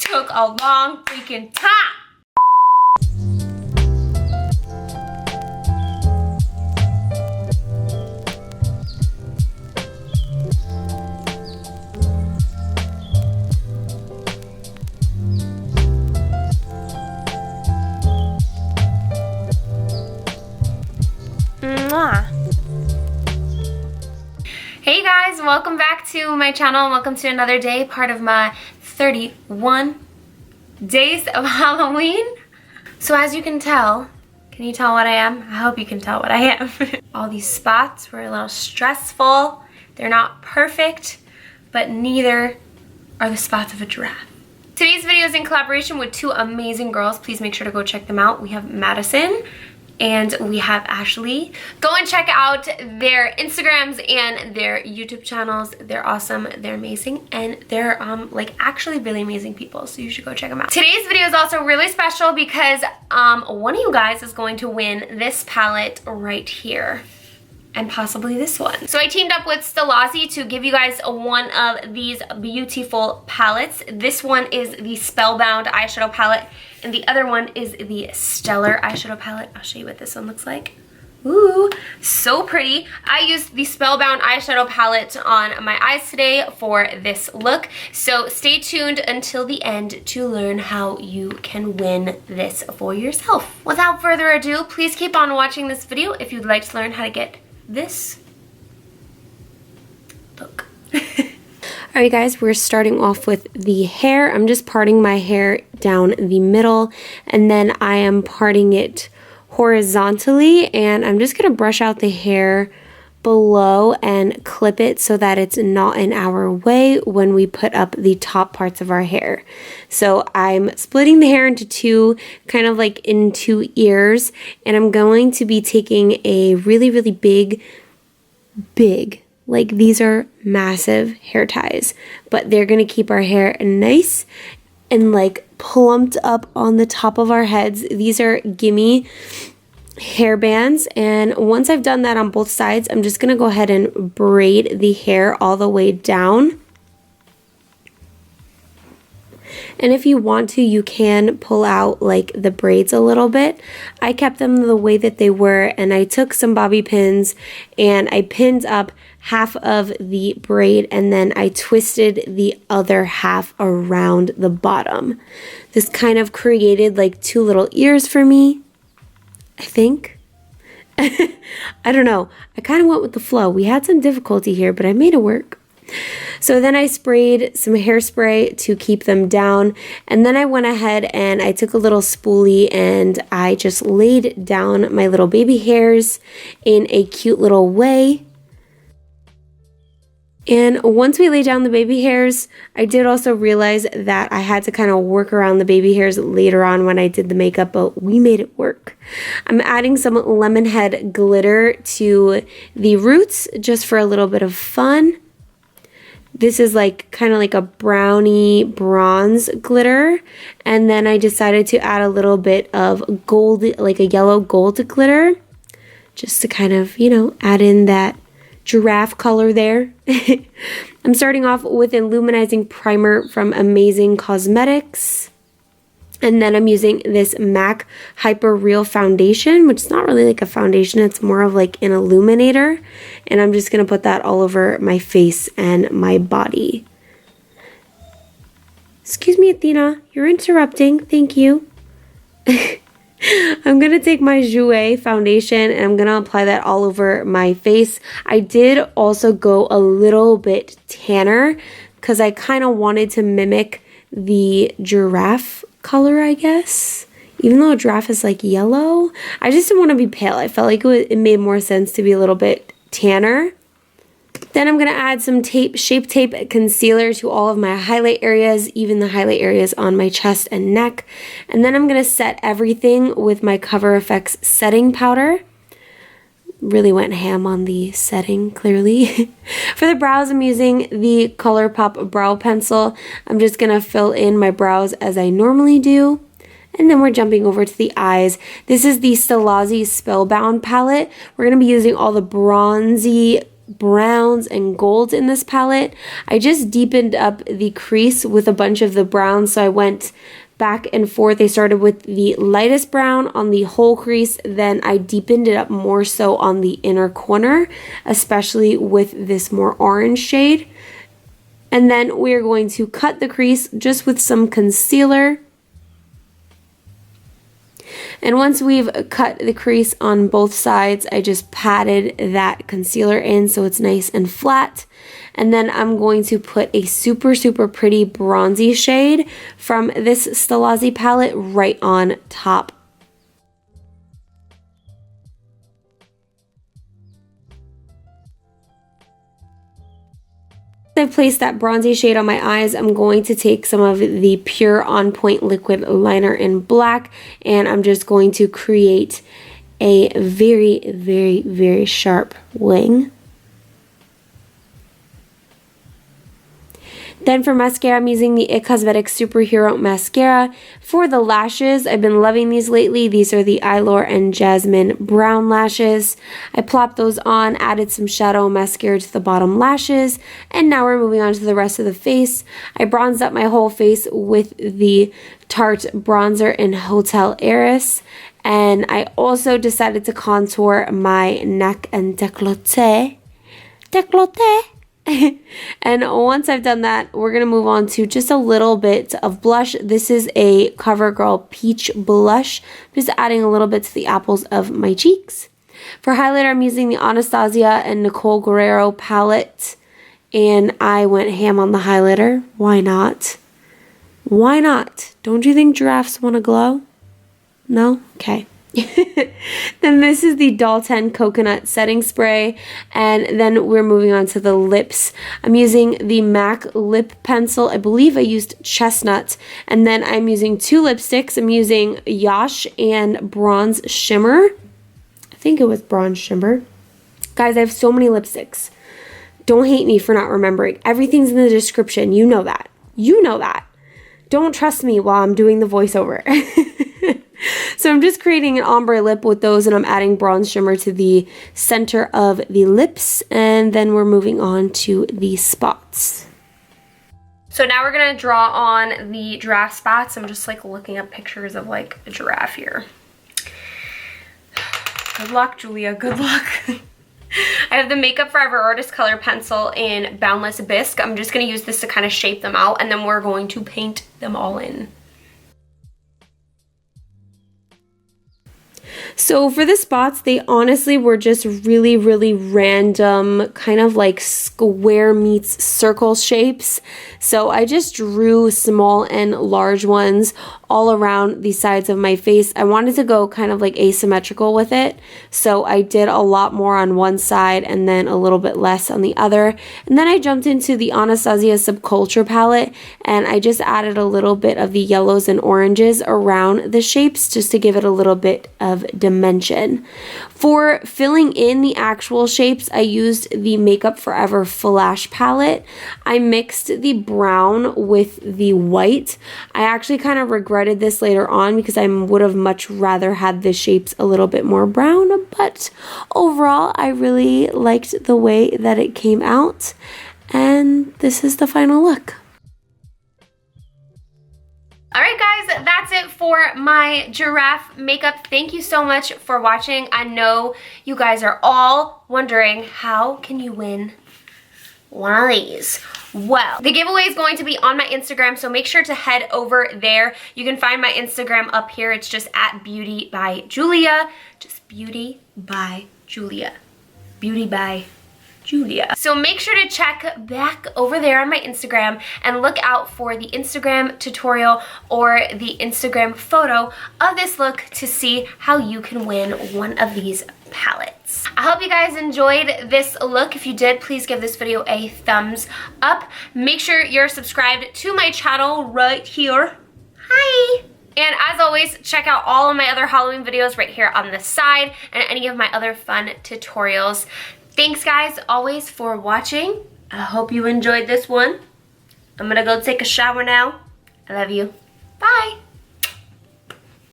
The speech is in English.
took a long freaking time. Hey guys, welcome back to my channel and welcome to another day, part of my 31 days of Halloween. So as you can tell, can you tell what I am? I hope you can tell what I am. All these spots were a little stressful. They're not perfect, but neither are the spots of a giraffe. Today's video is in collaboration with two amazing girls. Please make sure to go check them out. We have Madison and we have Ashley. Go and check out their Instagrams and their YouTube channels. They're awesome, they're amazing, and they're like actually really amazing people, so you should go check them out. Today's video is also really special because one of you guys is going to win this palette right here. And possibly this one. So I teamed up with Salvia to give you guys one of these beautiful palettes. This one is the Spellbound eyeshadow palette, and the other one is the Stellar eyeshadow palette. I'll show you what this one looks like. Ooh, so pretty. I used the Spellbound eyeshadow palette on my eyes today for this look. So stay tuned until the end to learn how you can win this for yourself. Without further ado, please keep on watching this video if you'd like to learn how to get this look. Alright guys, we're starting off with the hair. I'm just parting my hair down the middle, and then I am parting it horizontally, and I'm just going to brush out the hair below and clip it so that it's not in our way when we put up the top parts of our hair. So I'm splitting the hair into two, kind of like into ears, and I'm going to be taking a really, really big, like these are massive hair ties, but they're going to keep our hair nice and like plumped up on the top of our heads. These are gimme hair bands, and once I've done that on both sides, I'm just gonna go ahead and braid the hair all the way down. And if you want to, you can pull out like the braids a little bit. I kept them the way that they were, and I took some bobby pins and I pinned up half of the braid, and then I twisted the other half around the bottom. This kind of created like two little ears for me, I think. I don't know. I kind of went with the flow. We had some difficulty here, but I made it work. So then I sprayed some hairspray to keep them down, and then I went ahead and I took a little spoolie and I just laid down my little baby hairs in a cute little way. And once we lay down the baby hairs, I did also realize that I had to kind of work around the baby hairs later on when I did the makeup, but we made it work. I'm adding some lemonhead glitter to the roots just for a little bit of fun. This is like kind of like a brownie bronze glitter, and then I decided to add a little bit of gold, like a yellow gold glitter, just to kind of, you know, add in that giraffe color there. I'm starting off with an illuminizing primer from Amazing Cosmetics, and then I'm using this MAC Hyper Real foundation, which is not really like a foundation, it's more of like an illuminator, and I'm just going to put that all over my face and my body. Excuse me, Athena, you're interrupting. Thank you. I'm going to take my Jouer foundation and I'm going to apply that all over my face. I did also go a little bit tanner because I kind of wanted to mimic the giraffe color, I guess. Even though a giraffe is like yellow, I just didn't want to be pale. I felt like it made more sense to be a little bit tanner. Then I'm going to add some Shape Tape concealer to all of my highlight areas, even the highlight areas on my chest and neck. And then I'm going to set everything with my Cover FX setting powder. Really went ham on the setting, clearly. For the brows, I'm using the ColourPop brow pencil. I'm just going to fill in my brows as I normally do. And then we're jumping over to the eyes. This is the Salvia Spellbound palette. We're going to be using all the bronzy browns and golds in this palette. I just deepened up the crease with a bunch of the browns, so I went back and forth. I started with the lightest brown on the whole crease, then I deepened it up more so on the inner corner, especially with this more orange shade. And then we're going to cut the crease just with some concealer. And once we've cut the crease on both sides, I just patted that concealer in so it's nice and flat. And then I'm going to put a super, super pretty bronzy shade from this Stelazzi palette right on top. I've placed that bronzy shade on my eyes. I'm going to take some of the Pure On Point liquid liner in black, and I'm just going to create a very, very, very sharp wing. Then for mascara, I'm using the IT Cosmetics Superhero Mascara. For the lashes, I've been loving these lately. These are the Eylure and Jasmine Brown lashes. I plopped those on, added some shadow mascara to the bottom lashes, and now we're moving on to the rest of the face. I bronzed up my whole face with the Tarte bronzer in Hotel Heiress, and I also decided to contour my neck and décolleté. And once I've done that, we're going to move on to just a little bit of blush. This is a CoverGirl Peach Blush. I'm just adding a little bit to the apples of my cheeks. For highlighter, I'm using the Anastasia and Nicole Guerrero palette. And I went ham on the highlighter. Why not? Why not? Don't you think giraffes want to glow? No? Okay. Then this is the Doll 10 Coconut Setting Spray, and then we're moving on to the lips. I'm using the MAC lip pencil. I believe I used Chestnut, and then I'm using two lipsticks. I'm using Yash and Bronze Shimmer. I think it was Bronze Shimmer. Guys, I have so many lipsticks. Don't hate me for not remembering. Everything's in the description. You know that. You know that. Don't trust me while I'm doing the voiceover. So I'm just creating an ombre lip with those, and I'm adding bronze shimmer to the center of the lips, and then we're moving on to the spots. So now we're gonna draw on the giraffe spots. I'm just like looking at pictures of like a giraffe here. Good luck, Julia, good luck. I have the Makeup Forever Artist Color Pencil in Boundless Bisque. I'm just gonna use this to kind of shape them out, and then we're going to paint them all in. So for the spots, they honestly were just really, really random, kind of like square meets circle shapes. So I just drew small and large ones all around the sides of my face. I wanted to go kind of like asymmetrical with it. So I did a lot more on one side and then a little bit less on the other. And then I jumped into the Anastasia Subculture palette, and I just added a little bit of the yellows and oranges around the shapes just to give it a little bit of dimension. For filling in the actual shapes, I used the Makeup Forever Flash palette. I mixed the brown with the white. I actually kind of regretted this later on because I would have much rather had the shapes a little bit more brown, but overall I really liked the way that it came out, and this is the final look. Alright guys, that's it for my giraffe makeup. Thank you so much for watching. I know you guys are all wondering, how can you win one of these? Well, the giveaway is going to be on my Instagram, so make sure to head over there. You can find my Instagram up here. It's just at Beauty by Julia. Just Beauty by Julia. Beauty by Julia. So make sure to check back over there on my Instagram and look out for the Instagram tutorial or the Instagram photo of this look to see how you can win one of these palettes. I hope you guys enjoyed this look. If you did, please give this video a thumbs up. Make sure you're subscribed to my channel right here. Hi! And as always, check out all of my other Halloween videos right here on the side and any of my other fun tutorials. Thanks guys always for watching. I hope you enjoyed this one. I'm gonna go take a shower now. I love you. Bye!